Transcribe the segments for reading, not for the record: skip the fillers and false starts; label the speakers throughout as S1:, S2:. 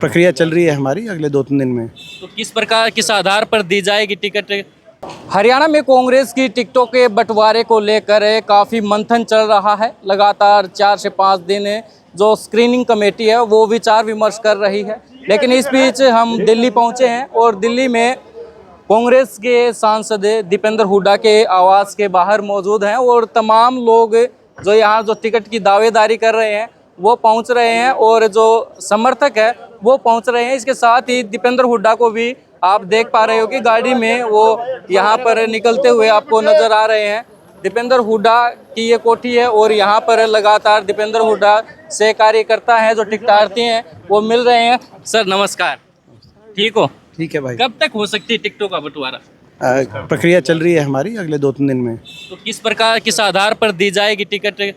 S1: प्रक्रिया चल रही है हमारी अगले 2-3 दिन में।
S2: तो किस प्रकार किस आधार पर दी जाएगी टिकट? हरियाणा में कांग्रेस की टिकटों के बंटवारे को लेकर काफ़ी मंथन चल रहा है। लगातार 4 से 5 दिन जो स्क्रीनिंग कमेटी है वो विचार विमर्श कर रही है। लेकिन इस बीच हम दिल्ली पहुंचे हैं और दिल्ली में कांग्रेस के सांसद दीपेंद्र हुड्डा के आवास के बाहर मौजूद हैं और तमाम लोग जो यहाँ जो टिकट की दावेदारी कर रहे हैं वो पहुँच रहे हैं और जो समर्थक है वो पहुँच रहे हैं। इसके साथ ही दीपेंद्र हुड्डा को भी आप देख पा रहे हो कि गाड़ी में वो यहाँ पर निकलते हुए आपको नजर आ रहे हैं। दीपेंद्र हुड्डा की ये कोठी है और यहाँ पर लगातार दीपेंद्र हुड्डा से कार्यकर्ता हैं जो टिकटार्थी हैं वो मिल रहे हैं। सर नमस्कार, ठीक हो?
S1: ठीक है भाई।
S2: कब तक हो सकती है टिकटों का बंटवारा?
S1: प्रक्रिया चल रही है हमारी अगले 2-3 दिन में।
S2: तो किस प्रकार किस आधार पर दी जाएगी टिकट?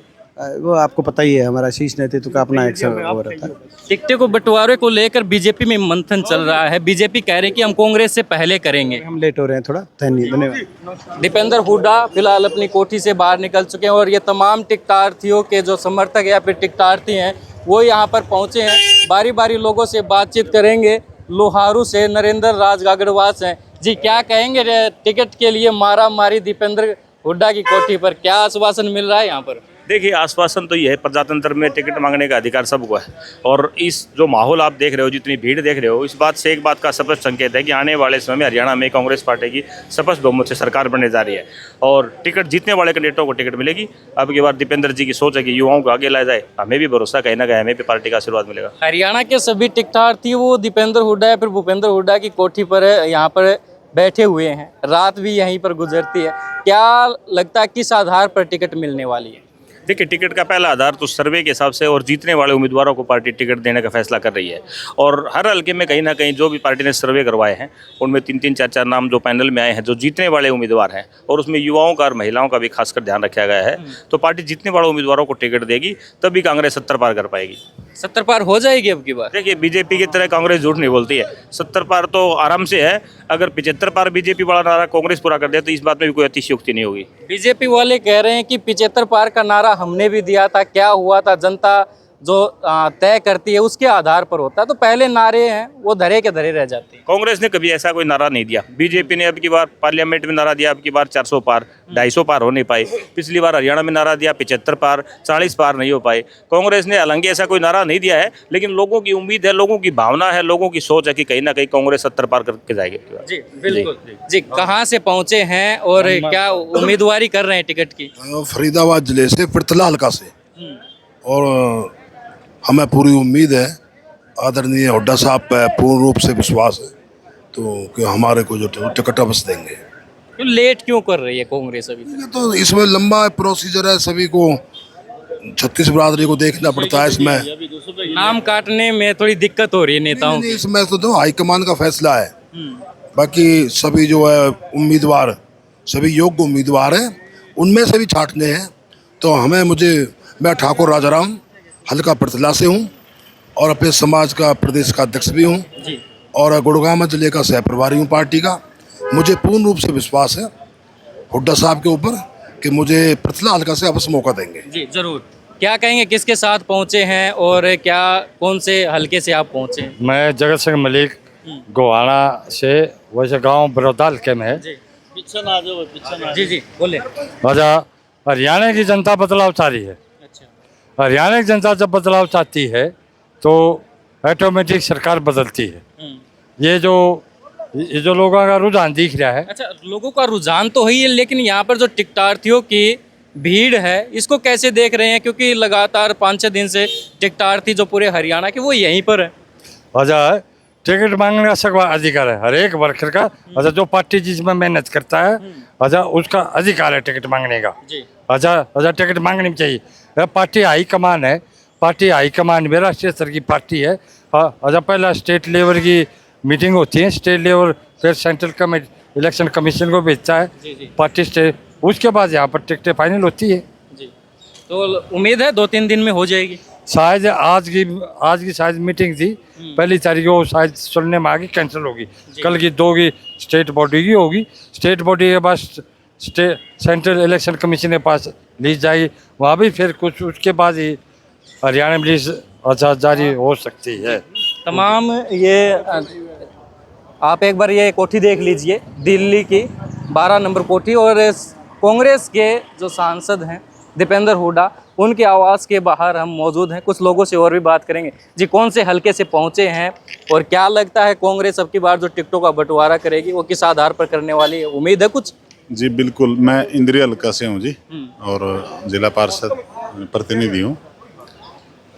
S1: वो आपको पता ही है, हमारा शीर्ष नेतृत्व का अपना एक वो रहता है।
S2: टिकटों को बंटवारे को लेकर बीजेपी में मंथन चल रहा है। बीजेपी कह रही है कि हम कांग्रेस से पहले करेंगे।
S1: हम लेट हो रहे हैं थोड़ा, धन्यवाद।
S2: दीपेंद्र हुड्डा फिलहाल अपनी कोठी से बाहर निकल चुके हैं और ये तमाम टिकटार्थियों के जो समर्थक या फिर टिकटार्थी हैं वो यहाँ पर पहुँचे हैं। बारी बारी लोगों से बातचीत करेंगे। लोहारू से नरेंद्र राज गागड़वास हैं। जी, क्या कहेंगे टिकट के लिए मारा मारी दीपेंद्र हुड्डा की कोठी पर, क्या आश्वासन मिल रहा है यहाँ पर?
S3: देखिए, आश्वासन तो ये है, प्रजातंत्र में टिकट मांगने का अधिकार सबको है। और इस जो माहौल आप देख रहे हो, जितनी भीड़ देख रहे हो, इस बात से एक बात का स्पष्ट संकेत है कि आने वाले समय में हरियाणा में कांग्रेस पार्टी की स्पष्ट बहुमत से सरकार बनने जा रही है और टिकट जीतने वाले कैंडिडेटों को टिकट मिलेगी। अब की बार दीपेंद्र जी की सोच है कि युवाओं को आगे लाया जाए। हमें भी भरोसा, कहीं ना कहीं हमें भी पार्टी का आशीर्वाद मिलेगा।
S2: हरियाणा के सभी टिकटार्थी वो दीपेंद्र हुड्डा या फिर भूपेंद्र हुड्डा की कोठी पर यहाँ पर बैठे हुए हैं। रात भी यहीं पर गुजरती है। क्या लगता है किस आधार पर टिकट मिलने वाली है?
S3: देखिए, टिकट का पहला आधार तो सर्वे के हिसाब से और जीतने वाले उम्मीदवारों को पार्टी टिकट देने का फैसला कर रही है। और हर हल्के में कहीं ना कहीं जो भी पार्टी ने सर्वे करवाए हैं उनमें 3-3, 4-4 नाम जो पैनल में आए हैं जो जीतने वाले उम्मीदवार हैं और उसमें युवाओं का और महिलाओं का भी खासकर ध्यान रखा गया है। तो पार्टी जीतने वाले उम्मीदवारों को टिकट देगी, तभी कांग्रेस 70 पार कर पाएगी।
S2: 70 पार हो जाएगी अब की बार?
S3: देखिए, बीजेपी की तरह कांग्रेस झूठ नहीं बोलती है। 70 पार तो आराम से है। अगर 75 पार बीजेपी वाला नारा कांग्रेस पूरा कर दे तो इस बात में भी कोई अतिशयोक्ति नहीं होगी।
S2: बीजेपी वाले कह रहे हैं कि 75 पार का नारा हमने भी दिया था, क्या हुआ था जनता जो तय करती है उसके आधार पर होता है। तो पहले नारे हैं वो धरे के धरे रह जाते हैं।
S3: कांग्रेस ने कभी ऐसा कोई नारा नहीं दिया। बीजेपी ने अब की बार पार्लियामेंट में नारा दिया, अब की बार 400 पार, 250 पार हो नहीं पाए। पिछली बार हरियाणा में नारा दिया 75 पार, 40 पार नहीं हो पाए। कांग्रेस ने हालांकि ऐसा कोई नारा नहीं दिया है, लेकिन लोगों की उम्मीद है, लोगों की भावना है, लोगों की सोच है कि कहीं ना कहीं कांग्रेस 70 पार करके जाएगी।
S2: जी बिल्कुल। जी, कहाँ से पहुँचे हैं और क्या उम्मीदवारी कर रहे हैं टिकट की?
S4: फरीदाबाद जिले से, पृथला हल्का से। और हमें पूरी उम्मीद है, आदरणीय हुड्डा साहब पे पूर्ण रूप से विश्वास है तो कि हमारे को जो टिकट अवश्य देंगे।
S2: तो लेट क्यों कर रही है कांग्रेस अभी तक?
S4: तो इसमें लंबा प्रोसीजर है, सभी को 36 बरादरी को देखना पड़ता है। इसमें
S2: नाम काटने में थोड़ी दिक्कत हो रही है नेताओं की।
S4: इसमें तो हाईकमान का फैसला है। बाकी सभी जो है उम्मीदवार, सभी योग्य उम्मीदवार हैं, उनमें से भी छांटने हैं। तो मैं ठाकुर राजाराम हल्का पृथला से हूँ और अपने समाज का प्रदेश का अध्यक्ष भी हूँ और गुड़गांव जिले का सह प्रभारी हूँ पार्टी का। मुझे पूर्ण रूप से विश्वास है हुड्डा साहब के ऊपर कि मुझे पृथला हल्का से अवश्य मौका देंगे।
S2: जी जरूर। क्या कहेंगे, किसके साथ पहुँचे हैं और क्या कौन से हल्के से आप पहुँचे हैं?
S5: मैं जगत सिंह मलिक गोहाना से, वैसे गांव बड़ौदा हल्के में है।
S2: जी जी बोले।
S5: अच्छा, हरियाणा की जनता बदलाव चाह रही है। हरियाणा की जनता जब बदलाव चाहती है तो ऑटोमेटिक सरकार बदलती है। ये जो लोगों का रुझान दिख रहा है।
S2: अच्छा, लोगों का रुझान तो है, लेकिन यहाँ पर जो टिकटार्थियों की भीड़ है इसको कैसे देख रहे हैं? क्योंकि लगातार 5-6 दिन से टिकटार्थी जो पूरे हरियाणा के वो यहीं पर है।
S5: अच्छा, टिकट मांगने का सबका अधिकार है हर एक वर्कर का। अच्छा, जो पार्टी जिसमें मेहनत करता है, अच्छा उसका अधिकार है टिकट मांगने का। अच्छा टिकट मांगनी चाहिए। पार्टी हाईकमान है, पार्टी हाईकमान में राष्ट्रीय स्तर की पार्टी है। अच्छा, पहला स्टेट लेवल की मीटिंग होती है, स्टेट लेवल, फिर सेंट्रल इलेक्शन कमीशन को भेजता है पार्टी स्टेट, उसके बाद यहाँ पर टिकटें फाइनल होती है।
S2: जी, तो उम्मीद है 2-3 दिन में हो जाएगी।
S5: शायद आज की शायद मीटिंग थी, पहली तारीख को शायद सुनने में आगे कैंसिल होगी। कल की 2 की स्टेट बॉडी की होगी। स्टेट बॉडी के बाद सेंट्रल इलेक्शन कमीशन के पास लीज जाएगी, वहाँ भी फिर कुछ उसके बाद ही हरियाणा में लीज अच्छा जारी हो सकती है।
S2: तमाम ये आप एक बार ये कोठी देख लीजिए, दिल्ली की 12 नंबर कोठी, और कांग्रेस के जो सांसद हैं दीपेंद्र हुड्डा, उनके आवास के बाहर हम मौजूद हैं। कुछ लोगों से और भी बात करेंगे। जी, कौन से हलके से पहुंचे हैं और क्या लगता है कांग्रेस अब की बार जो टिकटों का बंटवारा करेगी वो किस आधार पर करने वाली है, उम्मीद है कुछ?
S6: जी बिल्कुल, मैं इंद्रिय हल्का से हूँ जी, और जिला पार्षद प्रतिनिधि हूँ।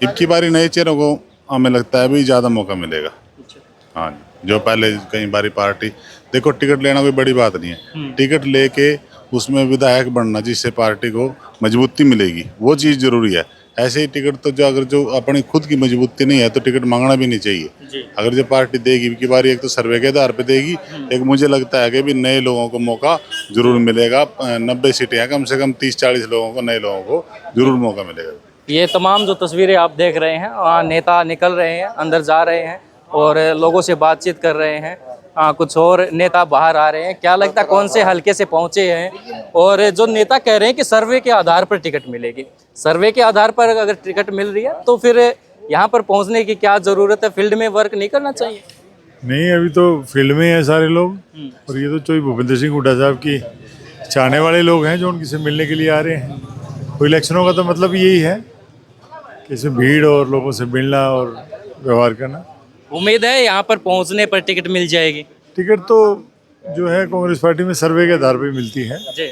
S6: अब की बारी नए चेहरों को हमें लगता है भी ज़्यादा मौका मिलेगा। हाँ जी, जो पहले कई बारी पार्टी, देखो टिकट लेना कोई बड़ी बात नहीं है, टिकट लेके उसमें विधायक बनना जिससे पार्टी को मजबूती मिलेगी, वो चीज़ जरूरी है। ऐसे ही टिकट तो जो अगर जो अपनी खुद की मजबूती नहीं है तो टिकट मांगना भी नहीं चाहिए। अगर जो पार्टी देगी की बारी, एक तो सर्वे के आधार पे देगी, एक मुझे लगता है कि भी नए लोगों को मौका जरूर मिलेगा। 90 सीटें हैं, कम से कम 30-40 लोगों को, नए लोगों को जरूर मौका मिलेगा।
S2: ये तमाम जो तस्वीरें आप देख रहे हैं, नेता निकल रहे हैं, अंदर जा रहे हैं और लोगों से बातचीत कर रहे हैं। कुछ और नेता बाहर आ रहे हैं। क्या लगता है कौन से हलके से पहुंचे हैं? और जो नेता कह रहे हैं कि सर्वे के आधार पर टिकट मिलेगी, सर्वे के आधार पर अगर टिकट मिल रही है तो फिर यहाँ पर पहुंचने की क्या ज़रूरत है? फील्ड में वर्क नहीं करना चाहिए?
S7: नहीं, अभी तो फील्ड में है सारे लोग, और ये तो चौधरी भूपेंद्र सिंह हुड्डा साहब की चाहने वाले लोग हैं जो उनकी से मिलने के लिए आ रहे हैं। तो इलेक्शनों का तो मतलब यही है कि इसमें भीड़ और लोगों से मिलना और व्यवहार करना।
S2: उम्मीद है यहाँ पर पहुँचने पर टिकट मिल जाएगी?
S7: टिकट तो जो है कांग्रेस पार्टी में सर्वे के आधार पर मिलती है,
S2: जी,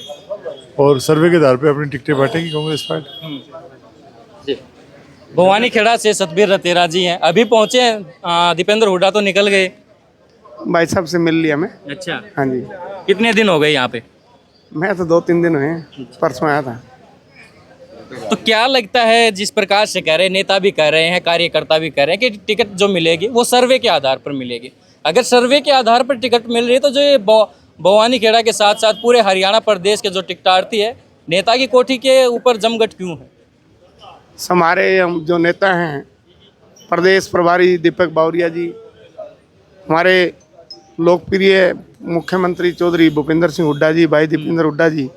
S7: और सर्वे के आधार पर अपनी टिकटें बांटेगी कांग्रेस पार्टी।
S2: जी। भवानी खेड़ा से सतबीर रतेरा जी हैं, अभी पहुँचे हैं। दीपेंद्र हुड्डा तो निकल गए।
S1: भाई साहब से मिल लिया मैं।
S2: अच्छा,
S1: हाँ जी,
S2: कितने दिन हो गए यहाँ पे?
S1: मैं तो 2-3 दिन हुए हैं, परसों आया था।
S2: तो क्या लगता है, जिस प्रकार से कह रहे हैं, नेता भी कह रहे हैं, कार्यकर्ता भी कह रहे हैं कि टिकट जो मिलेगी वो सर्वे के आधार पर मिलेगी। अगर सर्वे के आधार पर टिकट मिल रही है तो जो ये भवानी खेड़ा के साथ साथ पूरे हरियाणा प्रदेश के जो टिकटार्थी है, नेता की कोठी के ऊपर जमघट क्यों है?
S1: हमारे जो नेता हैं, प्रदेश प्रभारी दीपक बावरिया जी, हमारे लोकप्रिय मुख्यमंत्री चौधरी भूपेंद्र सिंह हुड्डा जी, भाई दीपेंद्र हुड्डा जी,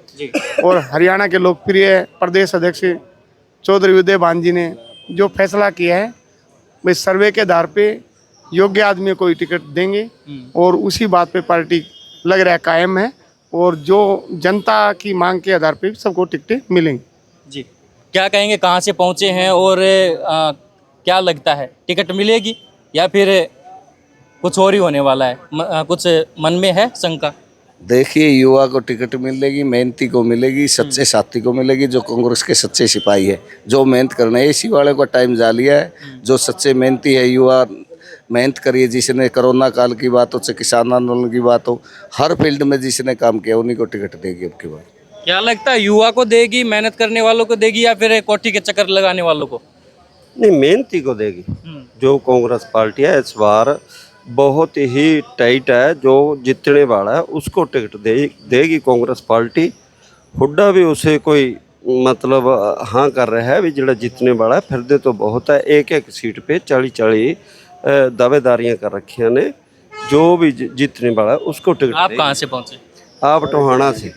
S1: और हरियाणा के लोकप्रिय प्रदेश अध्यक्ष चौधरी उदय भान जी ने जो फैसला किया है, वे सर्वे के आधार पे योग्य आदमी को ही टिकट देंगे, और उसी बात पे पार्टी लग रहा है कायम है, और जो जनता की मांग के आधार पे सबको टिकटें मिलेंगी।
S2: जी, क्या कहेंगे, कहाँ से पहुँचे हैं और क्या लगता है टिकट मिलेगी या फिर कुछ और ही होने वाला है? कुछ मन में है शंका?
S8: देखिए, युवा को टिकट मिलेगी, मेहनती को मिलेगी, सच्चे साथी को मिलेगी, जो कांग्रेस के सच्चे सिपाही है, जो मेहनत करना है। इसी वाले को टाइम जा लिया है, जो सच्चे मेहनती है, युवा मेहनत करिए। जिसने कोरोना काल की बात हो, चाहे किसान आंदोलन की बात हो, हर फील्ड में जिसने काम किया उन्हीं को टिकट देगी अब की बार।
S2: क्या लगता है, युवा को देगी, मेहनत करने वालों को देगी या फिर कोठी के चक्कर लगाने वालों को?
S9: नहीं, मेहनती को देगी। जो कांग्रेस पार्टी है इस बार बहुत ही टाइट है, जो जीतने वाला है उसको टिकट देगी कांग्रेस पार्टी। हुड्डा भी उसे कोई मतलब हाँ कर रहा है भी जड़ा जीतने वाला है, फिर दे तो बहुत है। एक एक सीट पे 40-40 दावेदारियां कर रखी ने, जो भी जीतने वाला है उसको टिकट।
S2: आप कहाँ से पहुँचे?
S9: आप टोहाना से,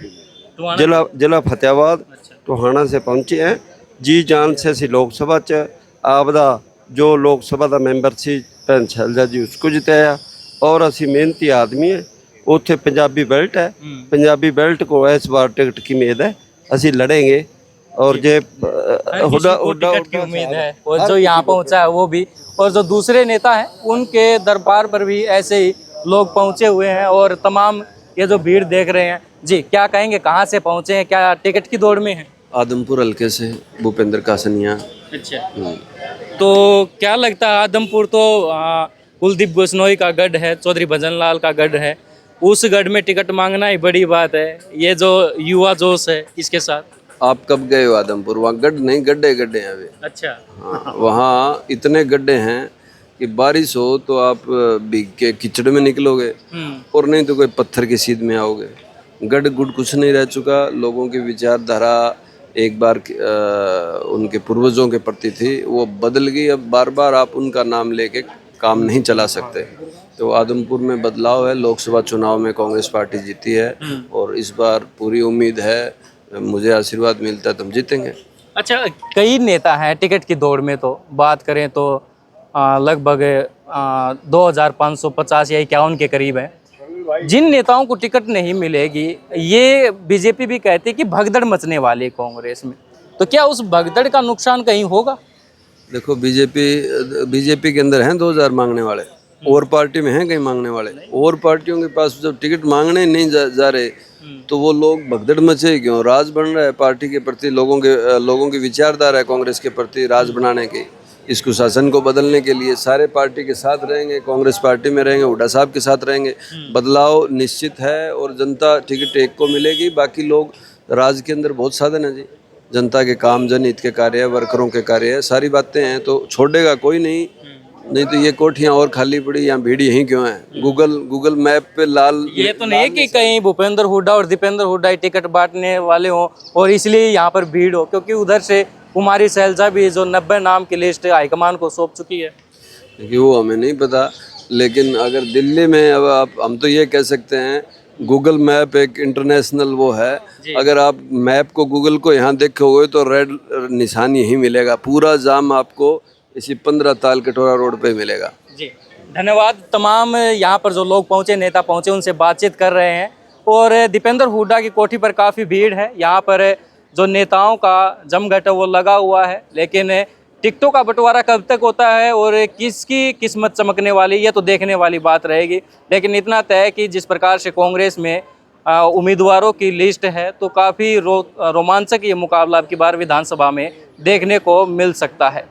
S9: जिला फतेहाबाद टोहाना से पहुँचे हैं। जी जान से ਅਸੀਂ लोक सभा च आपदा जो लोक सभा का मैंबर सी भैन शैलजा जी उसको जिताया, और असी मेहनती आदमी है। उत्थे पंजाबी बेल्ट है, पंजाबी बेल्ट को इस बार टिकट की उम्मीद है, असी लड़ेंगे। और जे
S2: टिकट की उम्मीद है, और जो यहाँ पहुँचा है वो भी, और जो दूसरे नेता हैं उनके दरबार पर भी ऐसे ही लोग पहुँचे हुए हैं, और तमाम ये जो भीड़ देख रहे हैं। जी, क्या कहेंगे, कहाँ से पहुँचे हैं, क्या टिकट की दौड़ में है?
S9: आदमपुर हल्के से भूपेंद्र कासनिया।
S2: अच्छा, तो क्या लगता है, आदमपुर तो कुलदीप गोस्नोई का गढ़ है, चौधरी भजन लाल का गढ़ है, उस गढ़ में टिकट मांगना ही बड़ी बात है। ये जो युवा जोश है इसके साथ।
S9: आप कब गए हो आदमपुर? वहाँ गड्ढ नहीं, गड्ढे गड्ढे हैं अभी।
S2: अच्छा,
S9: हाँ, वहाँ इतने गड्ढे हैं कि बारिश हो तो आप भीग के कीचड़ में निकलोगे, और नहीं तो कोई पत्थर की सीध में आओगे। गढ़ गुड़ कुछ नहीं रह चुका। लोगों की विचारधारा एक बार उनके पूर्वजों के प्रति थी, वो बदल गई। अब बार बार आप उनका नाम लेके काम नहीं चला सकते। तो आदमपुर में बदलाव है। लोकसभा चुनाव में कांग्रेस पार्टी जीती है, और इस बार पूरी उम्मीद है, मुझे आशीर्वाद मिलता है तो हम जीतेंगे।
S2: अच्छा, कई नेता हैं टिकट की दौड़ में। तो बात करें तो लगभग 2550 या 51 के करीब है। जिन नेताओं को टिकट नहीं मिलेगी, ये बीजेपी भी कहती है कि भगदड़ मचने वाली है कांग्रेस में, तो क्या उस भगदड़ का नुकसान कहीं होगा?
S9: देखो, बीजेपी के अंदर हैं 2000 मांगने वाले, और पार्टी में हैं कहीं मांगने वाले, और पार्टियों के पास जब टिकट मांगने नहीं जा रहे तो वो लोग भगदड़ मचे क्यों? राज बन रहा है पार्टी के प्रति, लोगों की विचारधारा है कांग्रेस के प्रति राज बनाने की। इसको शासन को बदलने के लिए सारे पार्टी के साथ रहेंगे, कांग्रेस पार्टी में रहेंगे, हुड्डा साहब के साथ रहेंगे। बदलाव निश्चित है और जनता टिकट एक को मिलेगी। बाकी लोग, राज के अंदर बहुत साधन है जी, जनता के काम, जनहित के कार्य, वर्करों के कार्य है, सारी बातें हैं, तो छोड़ेगा कोई नहीं तो ये कोठियाँ और खाली पड़ी, यहाँ भीड़ यहीं क्यों है? गूगल मैप पे लाल,
S2: ये तो नहीं है कि कहीं भूपेंद्र हुड्डा और दीपेंद्र हुड्डा टिकट बांटने वाले हों और इसलिए यहाँ पर भीड़ हो, क्योंकि उधर से कुमारी शैलजा भी जो 90 नाम की लिस्ट हाईकमान को सौंप चुकी है।
S9: देखिए, वो हमें नहीं पता, लेकिन अगर दिल्ली में अब हम तो ये कह सकते हैं, गूगल मैप एक इंटरनेशनल वो है। अगर आप मैप को, गूगल को यहाँ देखोगे तो रेड निशान यहीं मिलेगा, पूरा जाम आपको इसी 15 ताल कटोरा रोड पे मिलेगा।
S2: जी, धन्यवाद। तमाम यहाँ पर जो लोग पहुँचे, नेता पहुँचे, उनसे बातचीत कर रहे हैं और दीपेंद्र हुड्डा की कोठी पर काफ़ी भीड़ है। यहाँ पर जो नेताओं का जमघट है वो लगा हुआ है, लेकिन टिकटों का बंटवारा कब तक होता है और किसकी किस्मत चमकने वाली, ये तो देखने वाली बात रहेगी। लेकिन इतना तय है कि जिस प्रकार से कांग्रेस में उम्मीदवारों की लिस्ट है, तो काफ़ी रोमांचक ये मुकाबला अब की बार विधानसभा में देखने को मिल सकता है।